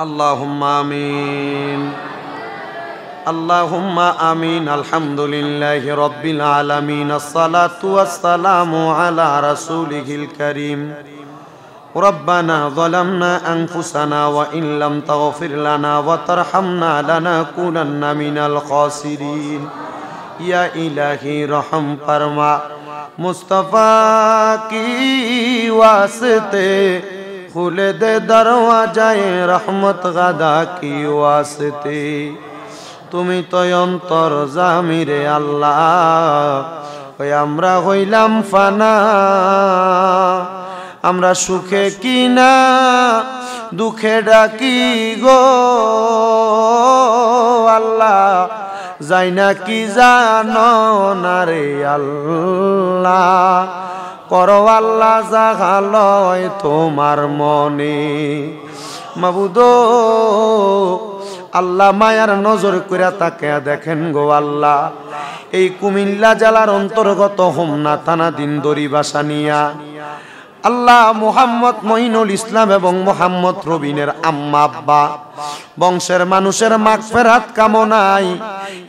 اللهم آمين اللهم آمين الحمد لله رب العالمين الصلاة والسلام على رسوله الكريم ربنا ظلمنا أنفسنا وإن لم تغفر لنا وترحمنا لنكونن من الخاسرين या इलाही रहम फरमा मुस्तफ़ा की वास्ते खुले दे दरवाजाए रहमत गदा की वास्ते तुम्ही तो अंतर जामिरे अल्लाह ओई आम्रा हইলাম ফানা আমরা সুখে কিনা দুঃখে ডাকি গো আল্লাহ যাই না কি জানো না রে আল্লাহ করো আল্লাহ জাগালয় তোমার মনে মাবুদ আল্লাহ মায়ার নজর কইরা তাকে দেখেন গো আল্লাহ এই কুমিল্লা জেলার অন্তর্গত হোমনা থানাধীন দড়িবাসানিয়া আল্লাহ মোহাম্মদ মঈনুল ইসলাম এবং মোহাম্মদ রবিনের আম্মা আব্বা বংশের মানুষের মাগফিরাত কামনায়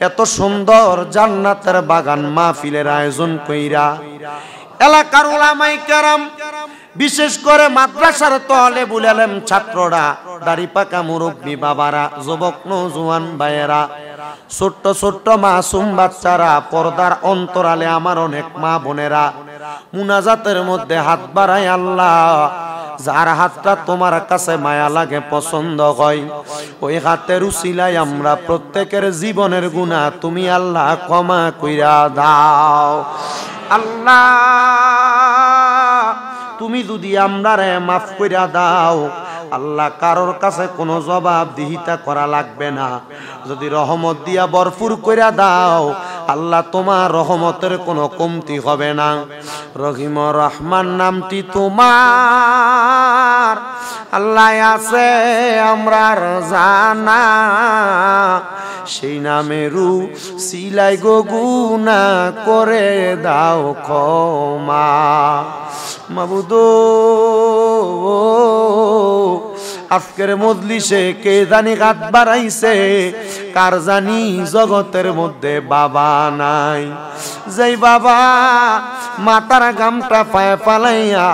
এত সুন্দর জান্নাতের বাগান মাহফিলের আয়োজন কইরা এলাকার উলামায়ে কেরাম বিশেষ করে মাদ্রাসার তালেবুল ইলম ছাত্ররা দাড়ি পাকা মুরব্বি বাবারা যুবক নওজোয়ান ভাইয়েরা ছোট্ট ছোট্ট মাসুম বাচ্চারা পর্দার অন্তরালে আমার অনেক মা বোনেরা মুনাজাতের মধ্যে হাত বাড়ায় আল্লাহ যার হাতটা তোমার কাছে মায়া লাগে পছন্দ হয় ওই হাতের উসিলায় আমরা প্রত্যেকের জীবনের গুনাহ তুমি আল্লাহ ক্ষমা কইরা দাও আল্লাহ তুমি যদি আমরারে মাফ কইরা দাও আল্লাহ কারোর কাছে কোনো জবাবদিহিতা করা লাগবে না যদি রহমত দিয়া ভরপুর কইরা দাও আল্লাহ তোমার রহমতের কোনো কমতি হবে না রহিম রহমান নামটি তোমার আল্লাহ আছে আমরার জানা সেই নামেরু সিলাই গো গুনাহ করে দাও ক্ষমা মাবুদ আজকের মজলিসে কে জানি হাত বাড়াইছে কার জানি জগতের মধ্যে বাবা নাই যেই বাবা মাতার গামটা পায়ে পালাইয়া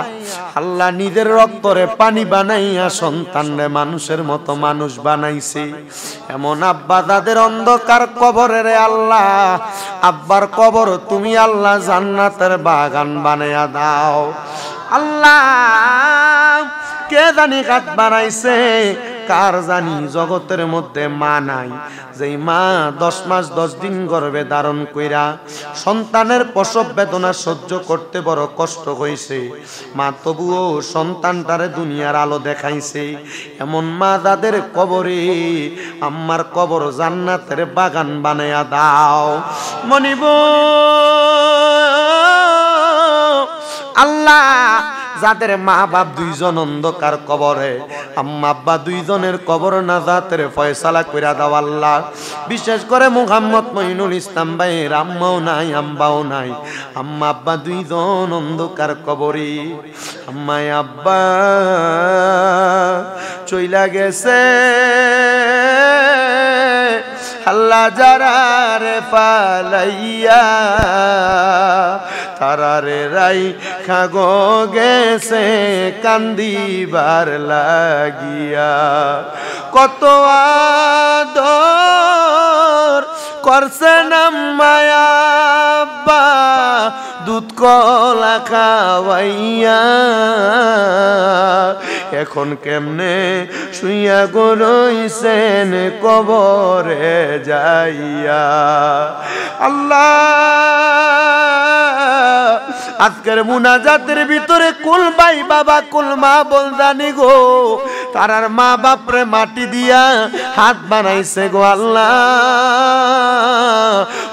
আল্লাহ নিজের রক্তরে পানি বানাইয়া সন্তানরে মানুষের মতো মানুষ বানাইছে এমন আব্বা দাদের অন্ধকার কবরে রে আল্লাহ আব্বার কবর তুমি আল্লাহ জান্নাতের বাগান বানাইয়া দাও আল্লাহ কে জানি হাত বাড়াইছে কার জানি জগতের মধ্যে মা নাই যেই মা 10 মাস 10 দিন গর্ভে ধারণ কইরা সন্তানের প্রসব বেদনা সহ্য করতে বড় কষ্ট হইছে মা তবুও সন্তানটারে দুনিয়ার আলো দেখাইছে এমন মা যাদের কবরে আম্মার কবর জান্নাতের বাগান বানায়া দাও মনিব আল্লাহ যাদের মা বাপ দুইজন অন্ধকার কবরে আম্মা আব্বা দুইজনের কবর নাজাতের ফয়সালা কইরা দাও আল্লাহ বিশেষ করে মুহাম্মদ মঈনুল ইসলাম ভাইয়ের আম্মাও নাই আব্বাও নাই আম্মা আব্বা দুইজন অন্ধকার কবরে আম্মা আব্বা চইলা গেছে আল্লাহ যারারে পালাইয়া তারারে রাই খাগো গেছে কান্দিবার লাগিয়া কত আদর করছেন মায়া আব্বা দুধ কলা খাওয়াইয়া এখন কেমনে শুইয়া গরইছেন কবরে যাইয়া আল্লাহ আজকের মুনাজাতের ভিতরে কুল ভাই বাবা কুল মা বল জানি গো তারার মা বাপরে মাটি দিয়া হাত বানাইছে গো আল্লাহ।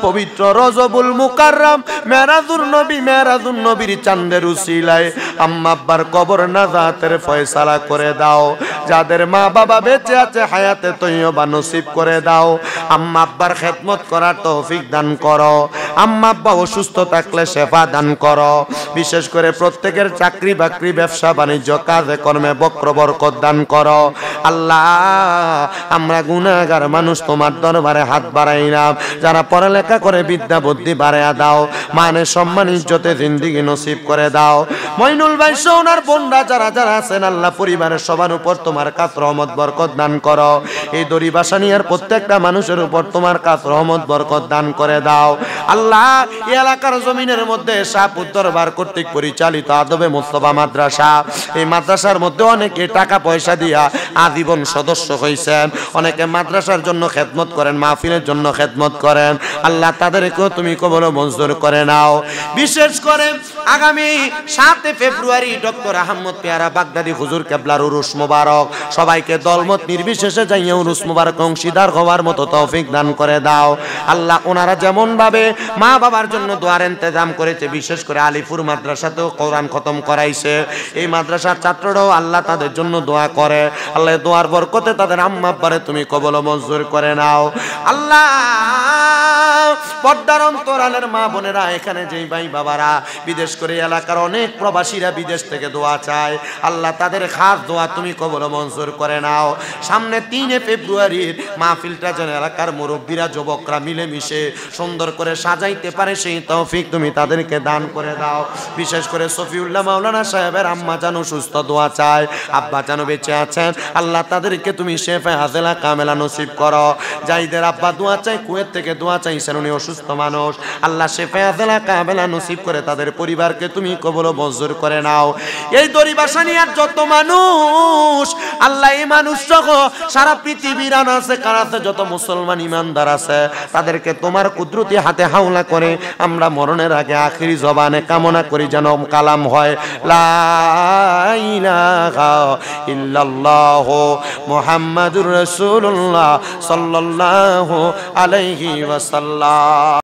পবিত্র রজবুল মুকাররম মেরাজুন নবীর চাঁদের উসিলায় আম্মা আব্বার কবর নাজাতের ফয়সালা করে দাও। যাদের মা বাবা বেঁচে আছে হায়াতে তৈয়বা নসিব করে দাও। আম্মা আব্বার খেদমত করার তৌফিক দান করো। আম্মা আব্বা অসুস্থ থাকলে শেফা দান করো। বিশেষ করে প্রত্যেকের চাকরি বাকরি ব্যবসা বাণিজ্য কাজে কর্মে বক্র বরকত দান করো। আল্লাহ আমরা গুনাহগার মানুষ তোমার দরবারে হাত বাড়াইলাম। যারা পড়ালেখা করে বিদ্যা বুদ্ধি বাড়াইয়া দাও। মানে সম্মান ইজ্জতে জিন্দেগি নসিব করে দাও। মইনুল ভাই সোনার বোনরা যারা যারা আছেন আল্লাহ পরিবারের সবার উপর তোমার কাছ রহমত বরকত দান করো। এই দড়ি বাসানিয়ার প্রত্যেকটা মানুষের উপর তোমার কাছ রহমত বরকত দান করে দাও। আল্লাহ এই এলাকার জমিনের মধ্যে শাহপুর দরবার কর্তৃক পরিচালিত আদবে মুস্তফা মাদ্রাসা, এই মাদ্রাসার মধ্যে অনেকে টাকা পয়সা দিয়া আজীবন সদস্য হয়েছেন। অনেকে মাদ্রাসার জন্য খেদমত করেন, মাহফিলের জন্য খেদমত করেন। আল্লাহ তাদেরকেও তুমি কবুল মঞ্জুর করে নাও। বিশেষ করে আগামী 7 ফেব্রুয়ারি ডক্টর আহমদ পেয়ারা বাগদাদি হুজুর কেবলার উরুস মোবারক। সবাইকে দলমত নির্বিশেষে যাইয়া উরুস মোবারক অংশীদার হওয়ার মতো তৌফিক দান করে দাও। আল্লাহ ওনারা যেমন ভাবে মা বাবার জন্য দোয়ার ইন্তজাম করেছে, বিশেষ করে আলিপুর মাদ্রাসাতেও কোরআন খতম করাইছে। এই মাদ্রাসার ছাত্ররাও আল্লাহ তাদের জন্য দোয়া করে। আল্লাহ দোয়ার বরকতে তাদের আম্মা আব্বারে তুমি কবুল মঞ্জুর করে নাও। আল্লাহ পর্দার অন্তরালের মা বোনেরা, এখানে যেই ভাই বাবারা বিদেশ করে এলাকার অনেক প্রবাসীরা বিদেশ থেকে দোয়া চায়, আল্লাহ তাদের খাস দোয়া তুমি কবুল মঞ্জুর করে নাও। সামনে 3 ফেব্রুয়ারির মাহফিলটা যেন এলাকার মুরব্বীরা যুবকরা মিলেমিশে সুন্দর করে সাজাইতে পারে সেই তৌফিক তুমি তাদেরকে দান করে দাও। বিশেষ করে সফিউল্লাহ মাওলানা সাহেবের আম্মা জানো সুস্থ দোয়া চায়, আব্বা জানো বেঁচে আছেন, আল্লাহ তাদেরকে তুমি শেফে হাজেলা কামেলা নসিব করো। যাইদের আব্বা দোয়া চাই, কুয়েত থেকে দোয়া চাইছেন, উনি অসুস্থ মানুষ, আল্লাহ শেফে হাজেলা কামেলা নসিব করে তাদের পরিবারকে তুমি কবুল মঞ্জুর করে নাও। এই দরিবাসানিয়ার যত মানুষ আল্লাহ, এই মানুষ সহ সারা পৃথিবীর আনাচে কানাচে যত মুসলমান ইমানদার আছে তাদেরকে তোমার কুদরতি হাতে হাওলা করে আমরা মরণের আগে আখিরি জবানে কামনা করি যেন কালাম হয় লা ইলাহা ইল্লাল্লাহ মুহাম্মাদুর রাসূলুল্লাহ সাল্লাল্লাহু আলাইহি ওয়াসাল্লাম।